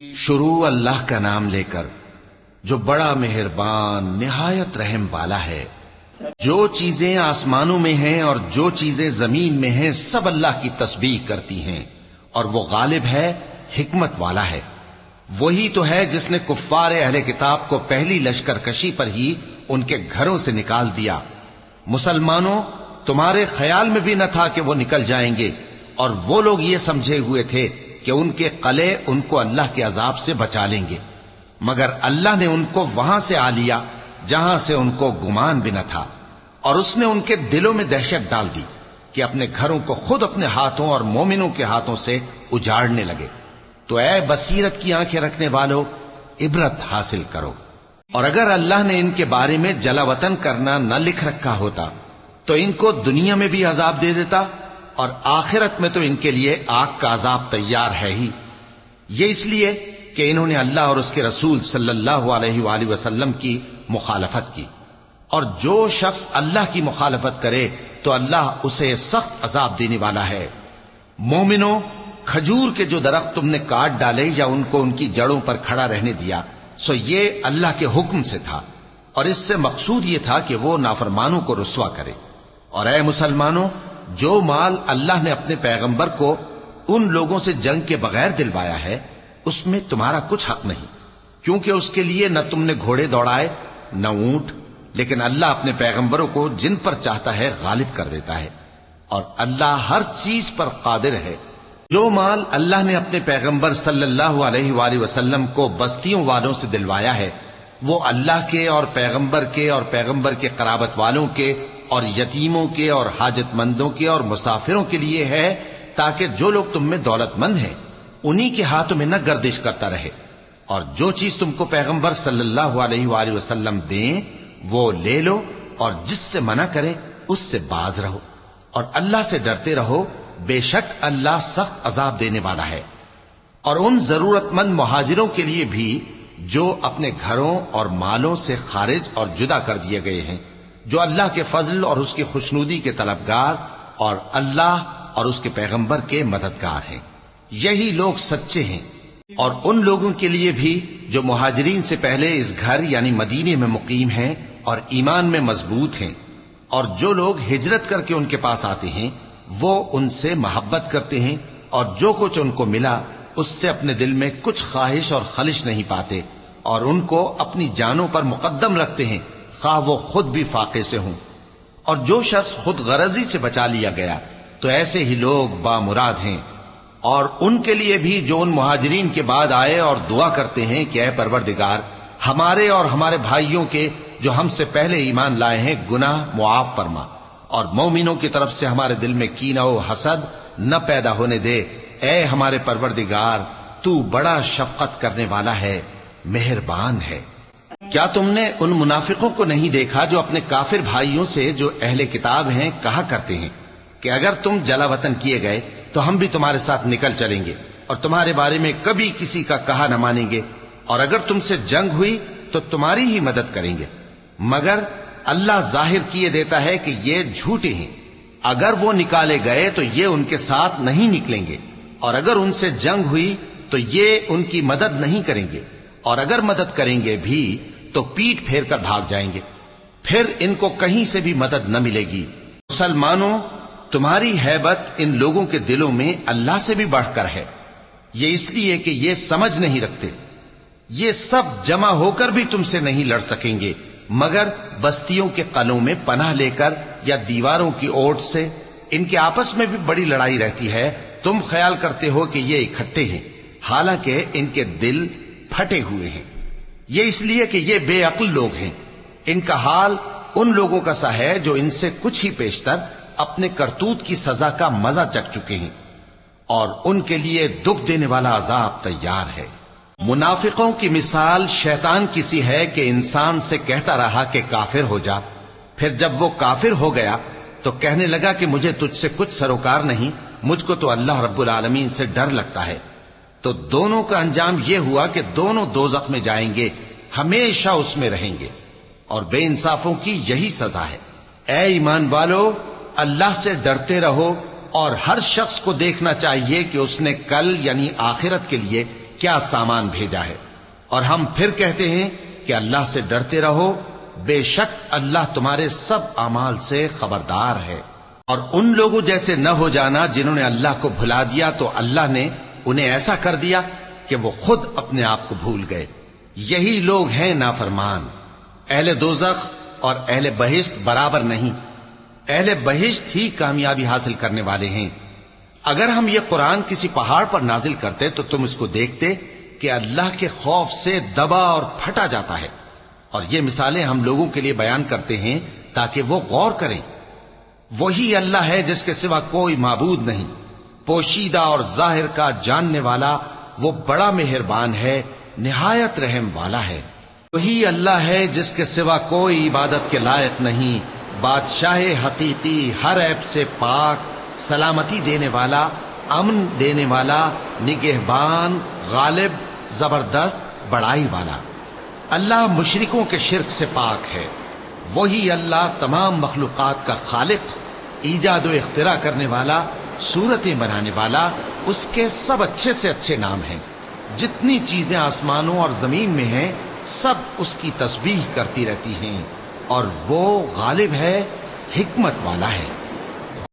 شروع اللہ کا نام لے کر جو بڑا مہربان نہایت رحم والا ہے۔ جو چیزیں آسمانوں میں ہیں اور جو چیزیں زمین میں ہیں سب اللہ کی تسبیح کرتی ہیں، اور وہ غالب ہے، حکمت والا ہے۔ وہی تو ہے جس نے کفار اہل کتاب کو پہلی لشکر کشی پر ہی ان کے گھروں سے نکال دیا۔ مسلمانوں، تمہارے خیال میں بھی نہ تھا کہ وہ نکل جائیں گے، اور وہ لوگ یہ سمجھے ہوئے تھے کہ ان کے قلعے ان کو اللہ کے عذاب سے بچا لیں گے، مگر اللہ نے ان کو وہاں سے آ لیا جہاں سے ان کو گمان بھی نہ تھا، اور اس نے ان کے دلوں میں دہشت ڈال دی کہ اپنے گھروں کو خود اپنے ہاتھوں اور مومنوں کے ہاتھوں سے اجاڑنے لگے۔ تو اے بصیرت کی آنکھیں رکھنے والو، عبرت حاصل کرو۔ اور اگر اللہ نے ان کے بارے میں جلا وطن کرنا نہ لکھ رکھا ہوتا تو ان کو دنیا میں بھی عذاب دے دیتا، اور آخرت میں تو ان کے لیے آگ کا عذاب تیار ہے ہی۔ یہ اس لیے کہ انہوں نے اللہ اور اس کے رسول صلی اللہ علیہ وآلہ وسلم کی مخالفت کی، اور جو شخص اللہ کی مخالفت کرے تو اللہ اسے سخت عذاب دینے والا ہے۔ مومنوں، کھجور کے جو درخت تم نے کاٹ ڈالے یا ان کو ان کی جڑوں پر کھڑا رہنے دیا، سو یہ اللہ کے حکم سے تھا، اور اس سے مقصود یہ تھا کہ وہ نافرمانوں کو رسوا کرے۔ اور اے مسلمانوں، جو مال اللہ نے اپنے پیغمبر کو ان لوگوں سے جنگ کے بغیر دلوایا ہے اس میں تمہارا کچھ حق نہیں، کیونکہ اس کے لیے نہ تم نے گھوڑے دوڑائے نہ اونٹ، لیکن اللہ اپنے پیغمبروں کو جن پر چاہتا ہے غالب کر دیتا ہے، اور اللہ ہر چیز پر قادر ہے۔ جو مال اللہ نے اپنے پیغمبر صلی اللہ علیہ وآلہ وسلم کو بستیوں والوں سے دلوایا ہے وہ اللہ کے اور پیغمبر کے قرابت والوں کے اور یتیموں کے اور حاجت مندوں کے اور مسافروں کے لیے ہے، تاکہ جو لوگ تم میں دولت مند ہیں انہی کے ہاتھوں میں نہ گردش کرتا رہے، اور جو چیز تم کو پیغمبر صلی اللہ علیہ وآلہ وسلم دیں وہ لے لو، اور جس سے منع کریں اس سے باز رہو، اور اللہ سے ڈرتے رہو، بے شک اللہ سخت عذاب دینے والا ہے۔ اور ان ضرورت مند مہاجروں کے لیے بھی جو اپنے گھروں اور مالوں سے خارج اور جدا کر دیے گئے ہیں، جو اللہ کے فضل اور اس کی خوشنودی کے طلبگار اور اللہ اور اس کے پیغمبر کے مددگار ہیں، یہی لوگ سچے ہیں۔ اور ان لوگوں کے لیے بھی جو مہاجرین سے پہلے اس گھر یعنی مدینے میں مقیم ہیں اور ایمان میں مضبوط ہیں، اور جو لوگ ہجرت کر کے ان کے پاس آتے ہیں وہ ان سے محبت کرتے ہیں، اور جو کچھ ان کو ملا اس سے اپنے دل میں کچھ خواہش اور خلش نہیں پاتے، اور ان کو اپنی جانوں پر مقدم رکھتے ہیں خواہ وہ خود بھی فاقے سے ہوں۔ اور جو شخص خود غرضی سے بچا لیا گیا تو ایسے ہی لوگ بامراد ہیں۔ اور ان کے لیے بھی جو ان مہاجرین کے بعد آئے اور دعا کرتے ہیں کہ اے پروردگار، ہمارے اور ہمارے بھائیوں کے جو ہم سے پہلے ایمان لائے ہیں گناہ معاف فرما، اور مومنوں کی طرف سے ہمارے دل میں کینہ و حسد نہ پیدا ہونے دے۔ اے ہمارے پروردگار، تو بڑا شفقت کرنے والا ہے، مہربان ہے۔ کیا تم نے ان منافقوں کو نہیں دیکھا جو اپنے کافر بھائیوں سے جو اہل کتاب ہیں کہا کرتے ہیں کہ اگر تم جلا وطن کیے گئے تو ہم بھی تمہارے ساتھ نکل چلیں گے اور تمہارے بارے میں کبھی کسی کا کہا نہ مانیں گے، اور اگر تم سے جنگ ہوئی تو تمہاری ہی مدد کریں گے، مگر اللہ ظاہر کیے دیتا ہے کہ یہ جھوٹے ہیں۔ اگر وہ نکالے گئے تو یہ ان کے ساتھ نہیں نکلیں گے، اور اگر ان سے جنگ ہوئی تو یہ ان کی مدد نہیں کریں گے، اور اگر مدد کریں گے بھی تو پیٹ پھیر کر بھاگ جائیں گے، پھر ان کو کہیں سے بھی مدد نہ ملے گی۔ مسلمانوں، تمہاری ہیبت ان لوگوں کے دلوں میں اللہ سے بھی بڑھ کر ہے، یہ اس لیے کہ یہ سمجھ نہیں رکھتے۔ یہ سب جمع ہو کر بھی تم سے نہیں لڑ سکیں گے، مگر بستیوں کے قلعوں میں پناہ لے کر یا دیواروں کی اوٹ سے۔ ان کے آپس میں بھی بڑی لڑائی رہتی ہے، تم خیال کرتے ہو کہ یہ اکٹھے ہیں، حالانکہ ان کے دل پھٹے ہوئے ہیں۔ یہ اس لیے کہ یہ بے عقل لوگ ہیں۔ ان کا حال ان لوگوں کا سا ہے جو ان سے کچھ ہی پیشتر اپنے کرتوت کی سزا کا مزہ چکھ چکے ہیں، اور ان کے لیے دکھ دینے والا عذاب تیار ہے۔ منافقوں کی مثال شیطان کی سی ہے کہ انسان سے کہتا رہا کہ کافر ہو جا، پھر جب وہ کافر ہو گیا تو کہنے لگا کہ مجھے تجھ سے کچھ سروکار نہیں، مجھ کو تو اللہ رب العالمین سے ڈر لگتا ہے۔ تو دونوں کا انجام یہ ہوا کہ دونوں دوزخ میں جائیں گے، ہمیشہ اس میں رہیں گے، اور بے انصافوں کی یہی سزا ہے۔ اے ایمان والو، اللہ سے ڈرتے رہو، اور ہر شخص کو دیکھنا چاہیے کہ اس نے کل یعنی آخرت کے لیے کیا سامان بھیجا ہے، اور ہم پھر کہتے ہیں کہ اللہ سے ڈرتے رہو، بے شک اللہ تمہارے سب اعمال سے خبردار ہے۔ اور ان لوگوں جیسے نہ ہو جانا جنہوں نے اللہ کو بھلا دیا تو اللہ نے انہیں ایسا کر دیا کہ وہ خود اپنے آپ کو بھول گئے۔ یہی لوگ ہیں نافرمان۔ اہل دوزخ اور اہل بہشت برابر نہیں، اہل بہشت ہی کامیابی حاصل کرنے والے ہیں۔ اگر ہم یہ قرآن کسی پہاڑ پر نازل کرتے تو تم اس کو دیکھتے کہ اللہ کے خوف سے دبا اور پھٹا جاتا ہے، اور یہ مثالیں ہم لوگوں کے لیے بیان کرتے ہیں تاکہ وہ غور کریں۔ وہی اللہ ہے جس کے سوا کوئی معبود نہیں، پوشیدہ اور ظاہر کا جاننے والا، وہ بڑا مہربان ہے، نہایت رحم والا ہے۔ وہی اللہ ہے جس کے سوا کوئی عبادت کے لائق نہیں، بادشاہ حقیقی، ہر عیب سے پاک، سلامتی دینے والا، امن دینے والا، نگہبان، غالب، زبردست، بڑائی والا۔ اللہ مشرکوں کے شرک سے پاک ہے۔ وہی اللہ تمام مخلوقات کا خالق، ایجاد و اختراع کرنے والا، صورتیں بنانے والا، اس کے سب اچھے سے اچھے نام ہیں۔ جتنی چیزیں آسمانوں اور زمین میں ہیں سب اس کی تسبیح کرتی رہتی ہیں، اور وہ غالب ہے، حکمت والا ہے۔